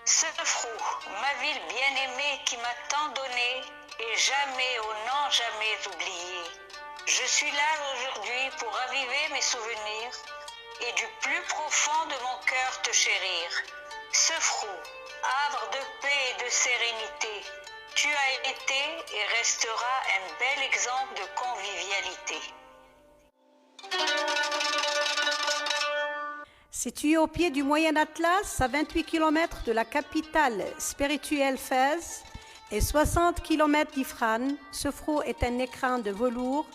Sefrou, ma ville bien-aimée qui m'a tant donné et jamais, oh non, jamais oublié. Je suis là aujourd'hui pour raviver mes souvenirs et du plus profond de mon cœur te chérir. Sefrou, havre de paix et de sérénité, tu as été et resteras un bel exemple de convivialité. Situé au pied du Moyen Atlas, à 28 km de la capitale spirituelle Fès et 60 km d'Ifran, Sefrou est un écrin de velours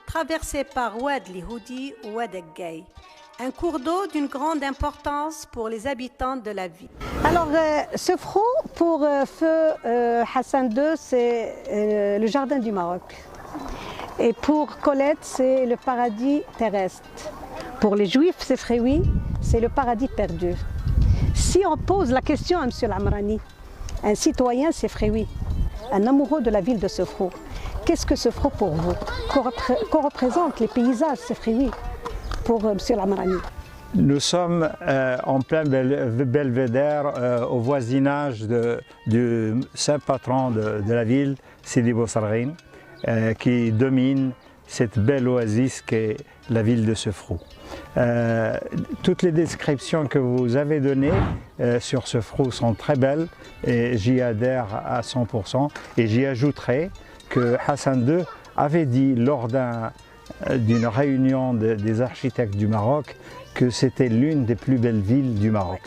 traversé par Oued Lihoudi ou Oued Aggay, un cours d'eau d'une grande importance pour les habitants de la ville. Alors, Sefrou, pour feu Hassan II, c'est le jardin du Maroc. Et pour Colette, c'est le paradis terrestre. Pour les Juifs, c'est Fréoui, c'est le paradis perdu. Si on pose la question à M. Lamrani, un citoyen, c'est Fréoui, un amoureux de la ville de Sefrou. Qu'est-ce que Sefrou pour vous? Qu'on représente les paysages, c'est Fréoui, pour M. Lamrani? Nous sommes en plein belvédère, au voisinage du saint patron de la ville, Sidi Bou Sarghine, qui domine cette belle oasis qu'est la ville de Sefrou. Toutes les descriptions que vous avez données sur Sefrou sont très belles et j'y adhère à 100%. Et j'y ajouterai que Hassan II avait dit lors d'une réunion des architectes du Maroc que c'était l'une des plus belles villes du Maroc.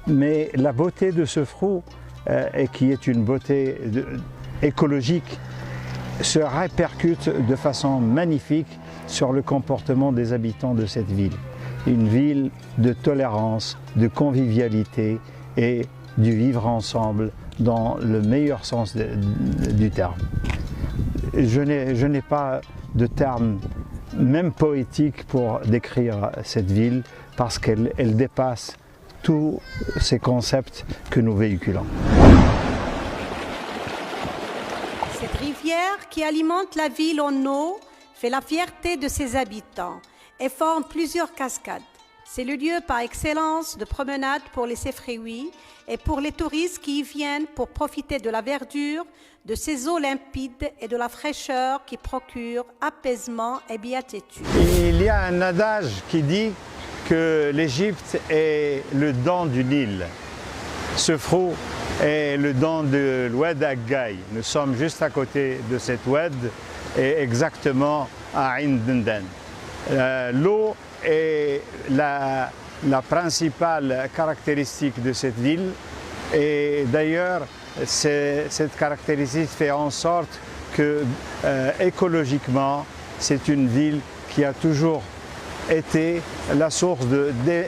Mais la beauté de Sefrou, et qui est une beauté écologique, se répercute de façon magnifique sur le comportement des habitants de cette ville. Une ville de tolérance, de convivialité et du vivre ensemble dans le meilleur sens du terme. Je n'ai pas de terme, même poétique, pour décrire cette ville parce qu'elle dépasse tous ces concepts que nous véhiculons. Cette rivière qui alimente la ville en eau fait la fierté de ses habitants et forme plusieurs cascades. C'est le lieu par excellence de promenade pour les Sefrioui et pour les touristes qui y viennent pour profiter de la verdure, de ces eaux limpides et de la fraîcheur qui procure apaisement et béatitude. Il y a un adage qui dit que l'Égypte est le don du Nil. Sefrou est le don de l'Oued Aggay. Nous sommes juste à côté de cette oued et exactement à Ain Dendan. L'eau est la principale caractéristique de cette ville et d'ailleurs cette caractéristique fait en sorte que écologiquement c'est une ville qui a toujours été la source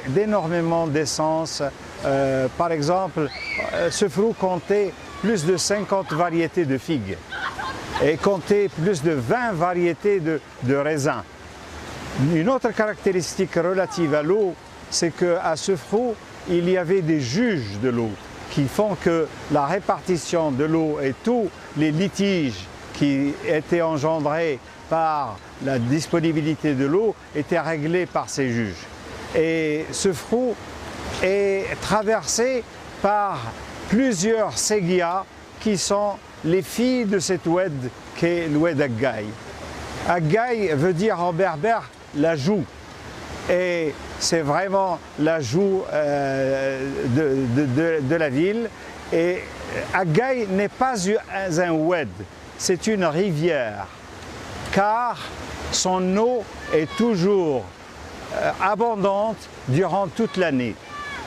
d'énormément d'essence. Par exemple, Sefrou comptait plus de 50 variétés de figues et comptait plus de 20 variétés de raisins. Une autre caractéristique relative à l'eau, c'est qu'à Sefrou, il y avait des juges de l'eau qui font que la répartition de l'eau et tous les litiges qui étaient engendrés par la disponibilité de l'eau étaient réglés par ces juges. Et Sefrou est traversé par plusieurs séguias qui sont les filles de cette oued qu'est l'oued Aggay. Aggay veut dire en berbère la joue et c'est vraiment la joue de la ville. Et Aggay n'est pas un oued, c'est une rivière car son eau est toujours abondante durant toute l'année.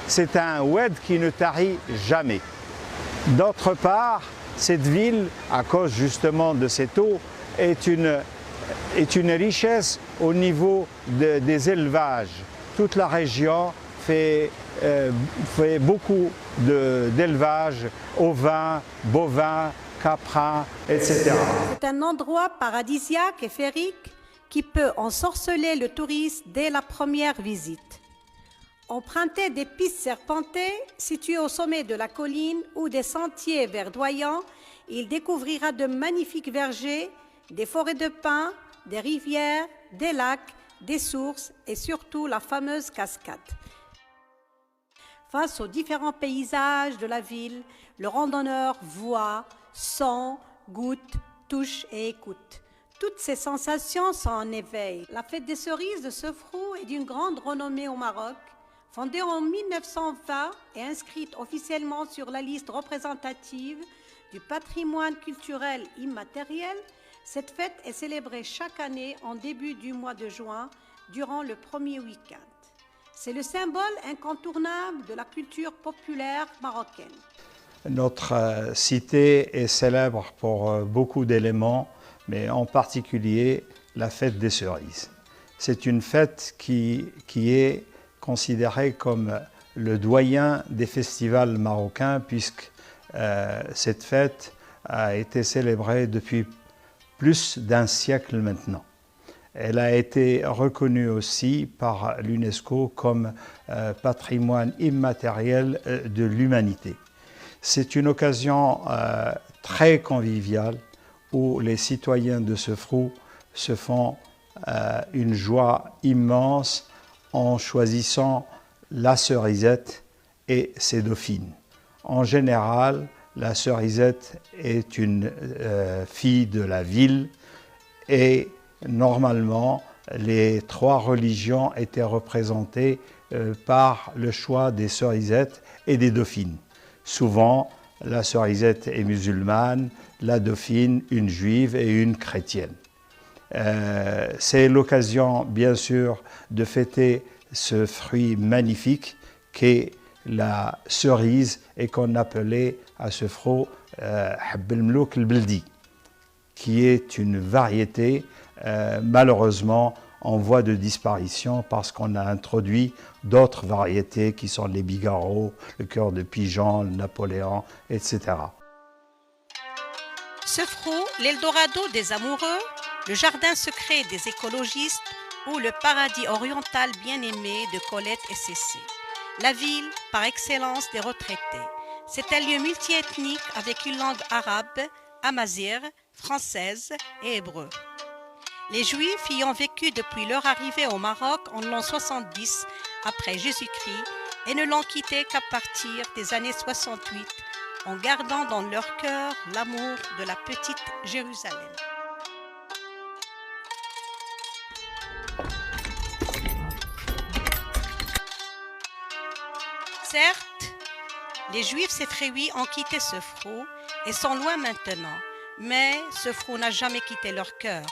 C'est un oued qui ne tarit jamais. D'autre part, cette ville, à cause justement de cette eau, est une richesse au niveau des élevages. Toute la région fait beaucoup d'élevage ovins, bovins, caprins, etc. C'est un endroit paradisiaque et féerique qui peut ensorceler le touriste dès la première visite. Emprunter des pistes serpentées situées au sommet de la colline ou des sentiers verdoyants, il découvrira de magnifiques vergers, des forêts de pins, des rivières, des lacs, des sources et surtout la fameuse cascade. Face aux différents paysages de la ville, le randonneur voit, sent, goûte, touche et écoute. Toutes ces sensations sont en éveil. La fête des cerises de Sefrou est d'une grande renommée au Maroc. Fondée en 1920 et inscrite officiellement sur la liste représentative du patrimoine culturel immatériel, cette fête est célébrée chaque année en début du mois de juin, durant le premier week-end. C'est le symbole incontournable de la culture populaire marocaine. Notre cité est célèbre pour beaucoup d'éléments, mais en particulier la fête des cerises. C'est une fête qui est considérée comme le doyen des festivals marocains, puisque cette fête a été célébrée depuis plus d'un siècle maintenant. Elle a été reconnue aussi par l'UNESCO comme patrimoine immatériel de l'humanité. C'est une occasion très conviviale où les citoyens de Sefrou se font une joie immense en choisissant la cerisette et ses dauphines. En général, la cerisette est une fille de la ville et normalement, les trois religions étaient représentées par le choix des cerisettes et des dauphines. Souvent, la cerisette est musulmane, la dauphine une juive et une chrétienne. C'est l'occasion, bien sûr, de fêter ce fruit magnifique qu'est la cerise et qu'on appelait à Sefrou Hab el-Mlouk el-Beldi, qui est une variété malheureusement en voie de disparition parce qu'on a introduit d'autres variétés qui sont les bigarros, le cœur de pigeon, le Napoléon, etc. Sefrou, l'Eldorado des amoureux, le jardin secret des écologistes ou le paradis oriental bien-aimé de Colette et Cécé. La ville par excellence des retraités. C'est un lieu multiethnique avec une langue arabe, amazigh, française et hébreu. Les Juifs y ont vécu depuis leur arrivée au Maroc en l'an 70 après Jésus-Christ et ne l'ont quitté qu'à partir des années 68 en gardant dans leur cœur l'amour de la petite Jérusalem. Certes, les Juifs séfréouis ont quitté Sefrou et sont loin maintenant, mais Sefrou n'a jamais quitté leur cœur.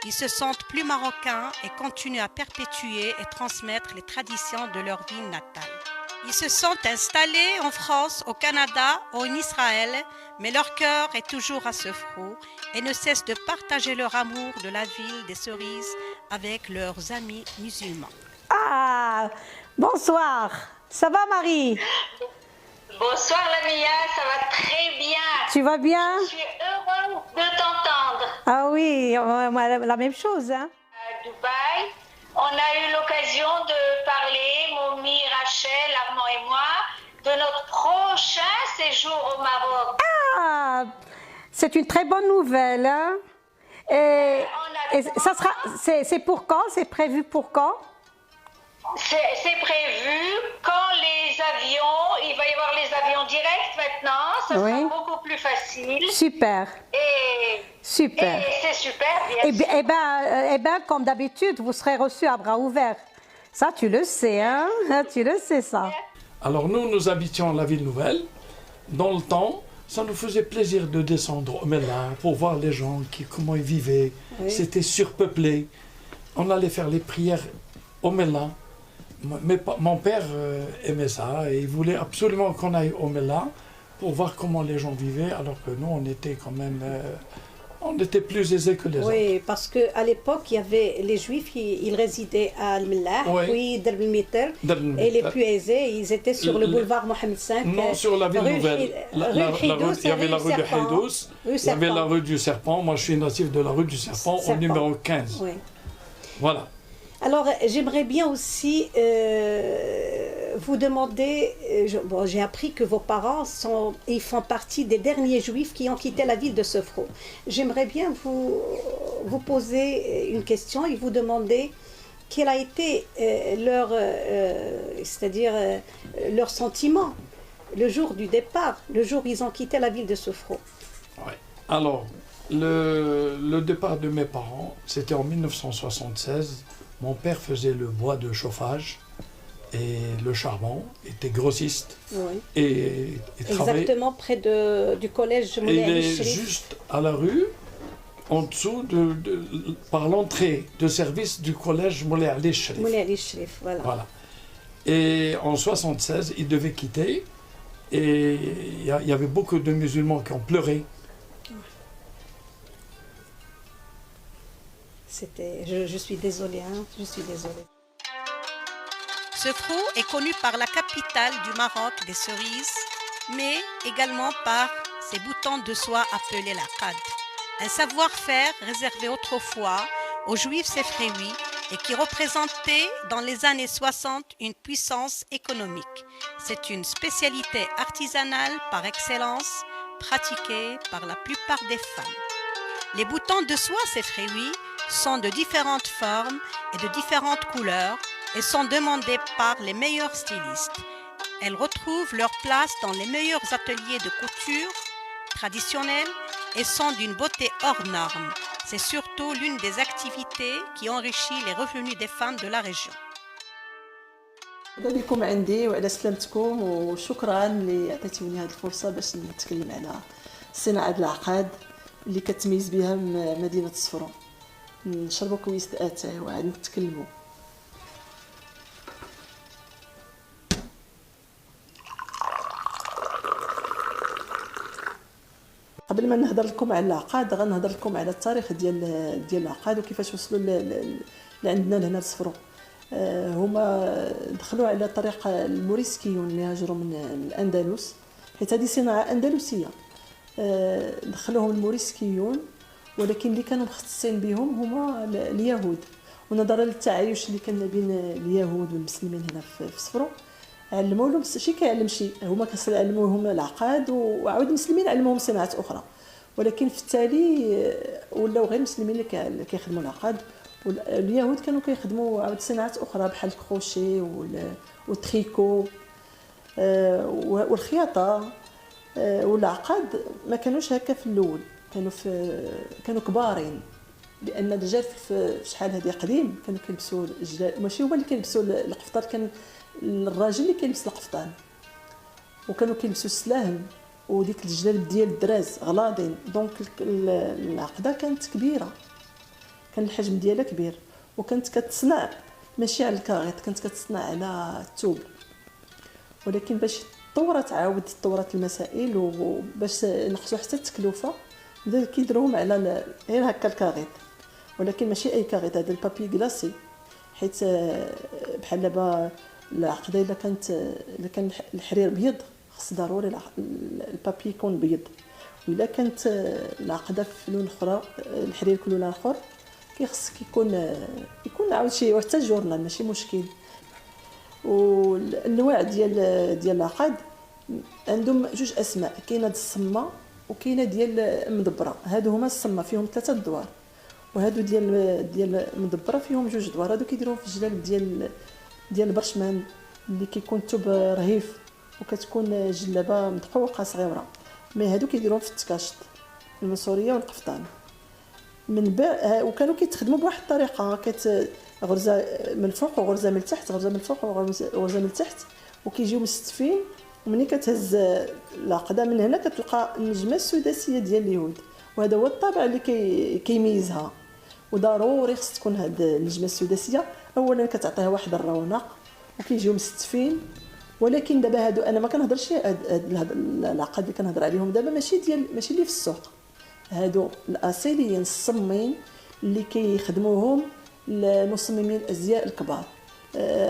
Ils se sentent plus marocains et continuent à perpétuer et transmettre les traditions de leur ville natale. Ils se sont installés en France, au Canada, en Israël, mais leur cœur est toujours à Sefrou et ne cesse de partager leur amour de la ville des cerises avec leurs amis musulmans. Ah, bonsoir. Ça va, Marie? Bonsoir Lamia, ça va très bien. Tu vas bien? Je suis heureuse de t'entendre. Ah oui, la même chose, hein? À Dubaï, on a eu l'occasion de parler, Momi, Rachel, Armand et moi, de notre prochain séjour au Maroc. Ah, c'est une très bonne nouvelle, hein? Et ça sera, c'est pour quand? C'est prévu pour quand? C'est prévu quand les avions, il va y avoir les avions directs maintenant, ça sera beaucoup plus facile. Super. Super. Et c'est super, bien sûr. Eh ben, comme d'habitude, vous serez reçus à bras ouverts. Ça, tu le sais, hein? Tu le sais, ça. Alors nous habitions la ville nouvelle. Dans le temps, ça nous faisait plaisir de descendre au Mela pour voir les gens, comment ils vivaient. Oui. C'était surpeuplé. On allait faire les prières au Mela. Mais mon père aimait ça et il voulait absolument qu'on aille au Mela pour voir comment les gens vivaient, alors que nous, on était quand même... on était plus aisés que les autres. Oui, parce qu'à l'époque, il y avait les Juifs, ils résidaient à Al-Mellah, puis Darb el-Miter, et les plus aisés, ils étaient sur le boulevard Mohamed V. Non, sur la ville nouvelle. Il y avait la rue de Haïdous, il y avait la rue du Serpent. Moi, je suis natif de la rue du Serpent, au numéro 15. Oui. Voilà. Alors, j'aimerais bien aussi vous demander, j'ai appris que vos parents ils font partie des derniers Juifs qui ont quitté la ville de Sefrou. J'aimerais bien vous poser une question et vous demander quel a été c'est-à-dire leur sentiment le jour du départ, le jour où ils ont quitté la ville de Sofro. Ouais. Alors, le départ de mes parents, c'était en 1976. Mon père faisait le bois de chauffage et le charbon, était grossiste. Oui. Et travaillait. Exactement près du collège Il Moulay est Ali Sherif. juste à la rue, en dessous, par l'entrée de service du collège Moulay Ali Sherif. Moulay Ali Sherif, voilà. Voilà. Et en 1976, il devait quitter. Et il y avait beaucoup de musulmans qui ont pleuré. Je suis désolée, je suis désolée. Sofro est connu par la capitale du Maroc des cerises, mais également par ses boutons de soie appelés la khad. Un savoir-faire réservé autrefois aux juifs séfréouis et qui représentait dans les années 60 une puissance économique. C'est une spécialité artisanale par excellence, pratiquée par la plupart des femmes. Les boutons de soie séfréouis sont de différentes formes et de différentes couleurs et sont demandés par les meilleurs stylistes. Elles retrouvent leur place dans les meilleurs ateliers de couture traditionnels et sont d'une beauté hors norme. C'est surtout l'une des activités qui enrichit les revenus des femmes de la région. مرحبا بكم عندي وعلى سلامتكم وشكرا اللي عطيتوني هذه الفرصه باش نتكلم على صناعه العقاد اللي كتميز بها مدينه صفرو. نشربوا كويس الاتاي وعاد نتكلموا. قبل ما نهضر لكم على العقاد غنهضر لكم على التاريخ ديال العقاد وكيفاش وصلوا لعندنا لهنا لصفرو. هما دخلوا على طريق الموريسكيون اللي هاجروا من الأندلس، حيت هذه صناعة أندلسية. دخلوهم الموريسكيون، ولكن اللي كانوا مختصين بهم هما اليهود، ونظرا للتعايش اللي كان بين اليهود والمسلمين هنا في صفرو علموا لهم شي كيعلم شي، هما كيعلموهم العقاد وعاود المسلمين علموهم صناعات أخرى، ولكن في التالي ولاو غير المسلمين اللي كيخدموا العقاد، واليهود كانوا كيخدموا عاود صناعات اخرى بحال الكروشي والتريكو والخياطه والعقاد. ما كانوش هكا في الاول، كانوا كبارين، لان الرجال في شحال هذه قديم كانوا كيلبسوا الجلال، ماشي هما اللي كيلبسوا القفطان، كان الراجل اللي كيلبس القفطان، وكانوا كيلبسوا السلاهم وديك الجلال ديال الدراز غلاضين. دونك العقده كانت كبيره، كان الحجم ديالها كبير، وكانت كتصنع ماشي على الكاغيط، كانت كتصنع على الثوب. ولكن باش تطورت المسائل وباش نقصوا حتى التكلفه بداو كيديروهم على غير هكا الكاغيط، ولكن ماشي اي كاغيط، هذا البابي كلاسي، حيت بحال دابا العقده الا كان الحرير بيض خص ضروري البابي يكون بيض، وإلا كانت العقده في لون اخرى الحرير كل لون اخر كيخص يكون عاود شي حتى جورنال ماشي مشكل. والانواع ديال العقاد عندهم جوج اسماء، كاينه الصمه وكاينه ديال مدبره. هادو هما الصمه فيهم 3 ادوار، وهادو ديال مدبره فيهم 2 ادوار. هادو كيديروهم في الجلاب ديال البرشمان اللي كيكون ثوب رهيف وكتكون جلابه مدقوقه صغيره، مي هادو كيديروهم في التكاشط المنصوريه والقفطان من بعد. وكانوا كيتخدموا بواحد الطريقه، غرزه من الفوق وغرزه من التحت، غرزه من الفوق وغرزه من التحت، وكيجيو مستفين. ومنين كتهز العقده من هنا كتلقى النجمه السداسيه ديال اليهود، وهذا هو الطابع اللي كيميزها. وضروري خص تكون هاد النجمه السداسيه، اولا كتعطيها واحد الرونق وكيجيو مستفين. ولكن دابا هادو انا ما كنهضرش العقد اللي كنهضر عليهم دابا ماشي اللي في السوق، هادو الاصيليين الصمين اللي كيخدموهم المصممين الازياء الكبار.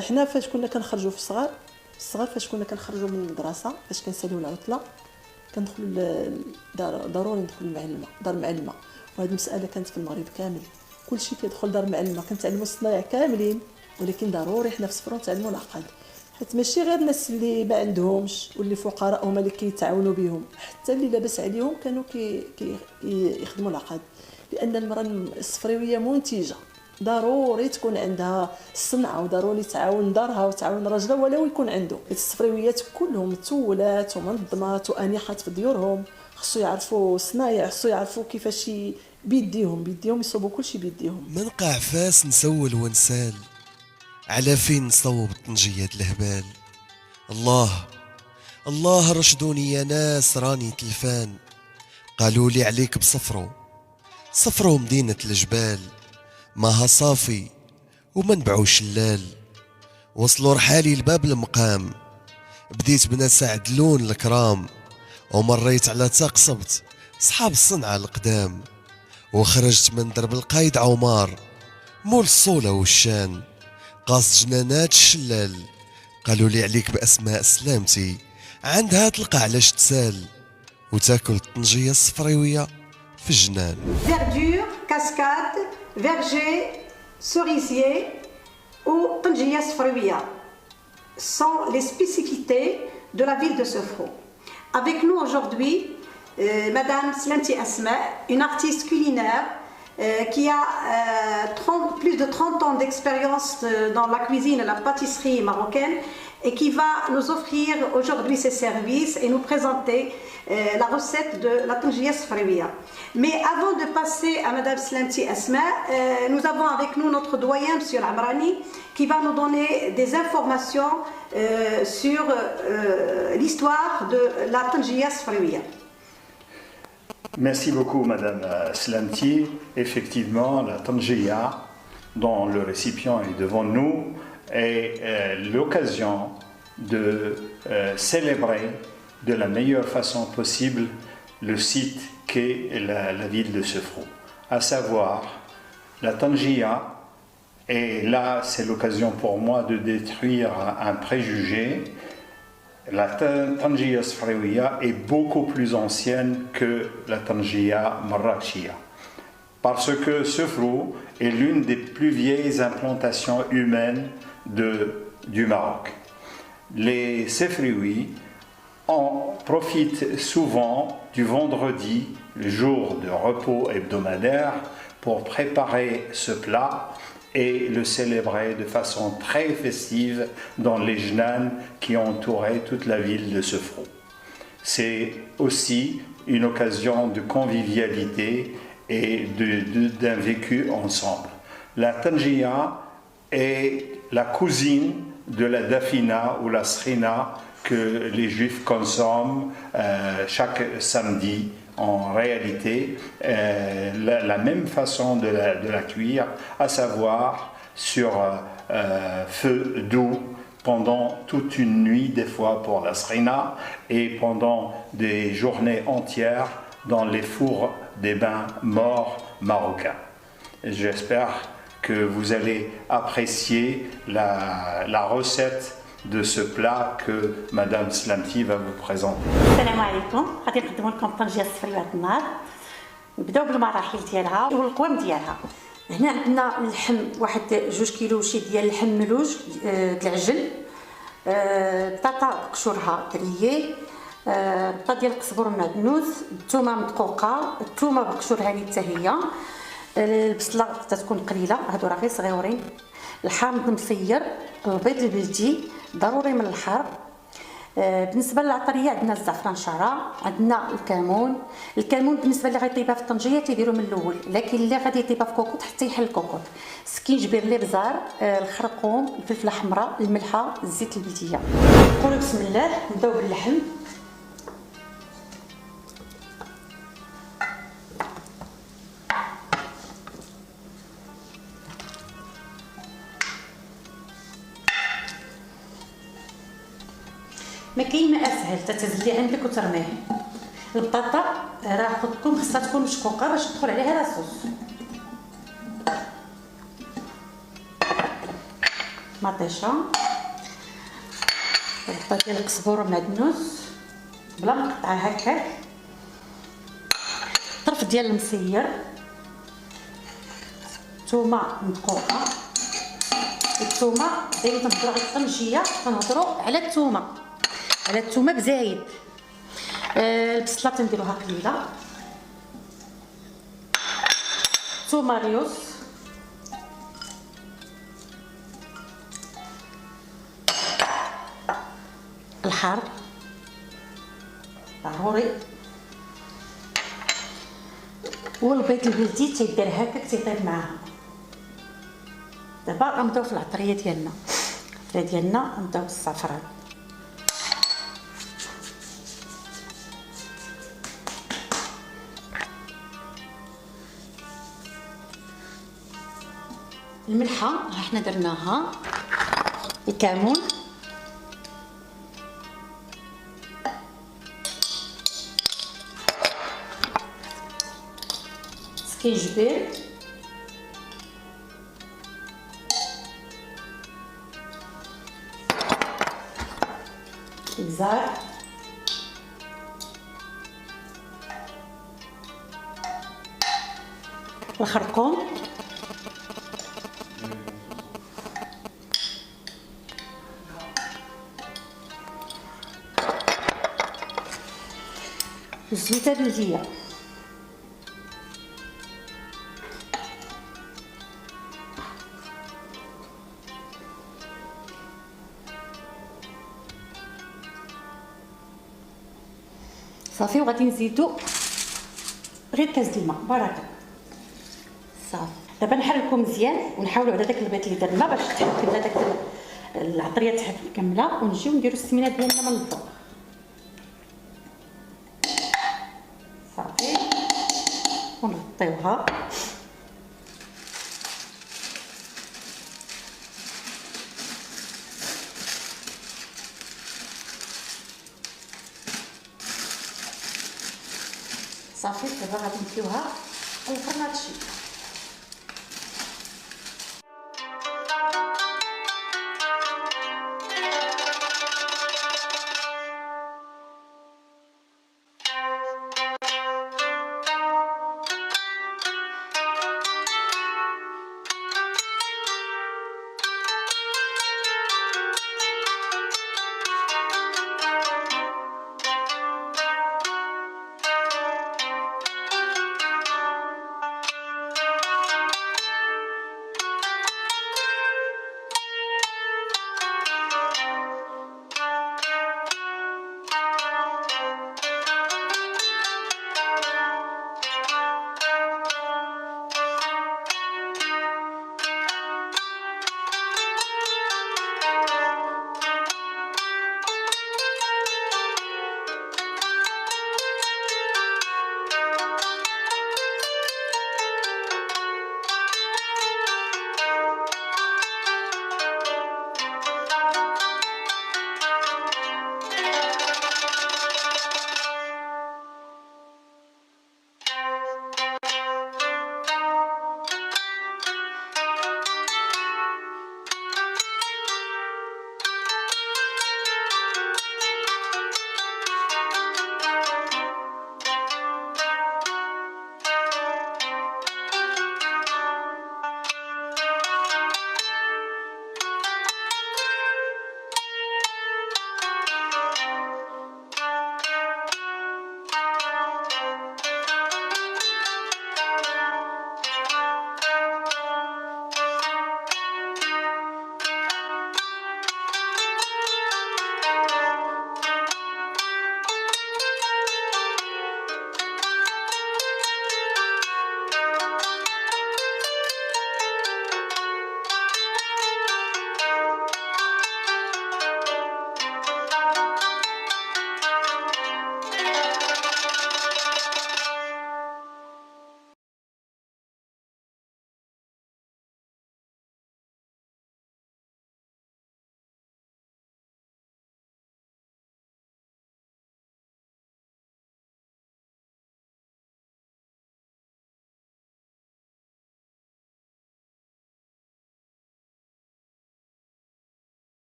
حنا فاش كنا كنخرجوا في الصغار فاش كنا كنخرجوا من المدرسه، فاش كنساليو العطله كندخلوا ضروري ندخل دار معلمه. وهذه المساله كانت في المغرب كامل، كلشي كيدخل دار معلمه، كنتعلموا الصنايع كاملين، ولكن ضروري حنا في صفرو نتعلموا العقاد، حيت ماشي غير الناس اللي ما عندهمش واللي فقراء هما اللي كيتعاونوا بهم، حتى اللي لاباس عليهم كانوا يخدموا العقاد، لان المراه الصفريويه منتجه، ضروري تكون عندها الصنعه وضروري تعاون دارها وتعاون راجلها ولو يكون عنده. الصفريويات كلهم متولات ومنظمات وانيقات في ديورهم، خصو يعرفوا الصنايع، خصو يعرفوا كيفاش بيديهم يصوبوا كلشي بيديهم. من قاع فاس نسول ونسال، على فين نصوب الطنجيات الهبال. الله رشدوني يا ناس راني تلفان، قالوا لي عليك بصفرو مدينة الجبال، ماها صافي ومنبعو شلال. وصلوا رحالي لباب المقام، بديت بناس عدلون الكرام، ومريت على تقصبت صحاب الصنعة القدام، وخرجت من درب القايد عمار مول الصولة والشان، قاصد جنانات الشلال. قالوا لي عليك بأسماء سلامتي، عندها تلقى علاش تسال، وتاكل الطنجية الصفريوية في الجنان. Verdure, cascade, verger, cerisier ou tangia sfraouia sont les spécificités de la ville de Sofro. Avec nous aujourd'hui, Madame Slanti Asma, une artiste culinaire qui a plus de 30 ans d'expérience dans la cuisine et la pâtisserie marocaine et qui va nous offrir aujourd'hui ses services et nous présenter la recette de la tangia sfraouia. Mais avant de passer à Madame Slanti Asma, nous avons avec nous notre doyen, Monsieur Amrani, qui va nous donner des informations sur l'histoire de la tangia sfraouia. Merci beaucoup, Madame Slanti. Effectivement, la tangia, dont le récipient est devant nous, est l'occasion de célébrer de la meilleure façon possible le site qu'est la ville de Sofro. À savoir, la tangia, et là c'est l'occasion pour moi de détruire un préjugé. La tangia sfraouia est beaucoup plus ancienne que la tangia marrakechia, parce que Sofro est l'une des plus vieilles implantations humaines du Maroc. Les Sefrioui en profitent souvent du vendredi, le jour de repos hebdomadaire, pour préparer ce plat et le célébrer de façon très festive dans les jnanes qui entouraient toute la ville de Sofro. C'est aussi une occasion de convivialité et d'un vécu ensemble. La tangia est la cousine de la dafina ou la srina que les juifs consomment chaque samedi. En réalité, la même façon de la cuire, à savoir sur feu doux pendant toute une nuit, des fois pour la srina, et pendant des journées entières dans les fours des bains morts marocains. J'espère que vous allez apprécier la recette de ce plat que Madame Slanti va vous présenter. السلام عليكم. غادي نقدم لكم الطنجيه الصفريه النهار. نبداو بالمراحل ديالها والقوام ديالها. هنا عندنا اللحم واحد 2 كيلو شي ديال اللحم ملوج العجل، بطاطا قشورها دريي، بطاطا ديال القزبر المعدنوس، الثومه مدقوقه، الثومه بقشورها حتى هي، البصله تكون قليله، هادو راه غير صغيورين، الحامض مصير، البيض البلدي ضروري من الحار. بالنسبه للعطريه عندنا الزعفران شعره، عندنا الكمون بالنسبه اللي غيطيبها في الطنجيه تيديروا من الاول، لكن اللي غادي يطيبها في كوكوط حتى يحل الكوكوط. سكينجبير، الابزار، الخرقوم، الفلفله الحمراء، الملحه، الزيت البلديه. نقولوا بسم الله. نبداو باللحم. ما كاين ما اسهل تتزلي عندك وترميه. البطاطا راه خصها تكون مشقوقه باش تدخل عليها لاصوص. مطيشه، البطاطا ديال القزبور والمعدنوس بلا مقطع هكاك، طرف ديال المصير، ثومه مدقوقه. الثومه دايما تنهضروا على الطنجيه تنهضروا على الثومه بزايد. البصله تنديروها قليله، ثومه ريوس، الحار ضروري، والبيض البلدي تيدار هكاك تيطيب معاها. دابا غنبداو في العطريه ديالنا. العطريه ديالنا غنبداو بالزعفران، الملحه ها حنا درناها، الكمون، سكينجبير، إبزار، الخرقوم، الزبيده البلديه، صافي. وغادي نزيدو غير كاس ديال الماء بركه صافي. دابا نحركو مزيان ونحاولوا على داك البيض اللي درنا باش تحك لنا داك العطريه تحك كامله، ونجيو نديرو السمينه ديالنا من الفوق صافي، ونغطيوها. صافي دابا غادي نديوها الفرن هادشي.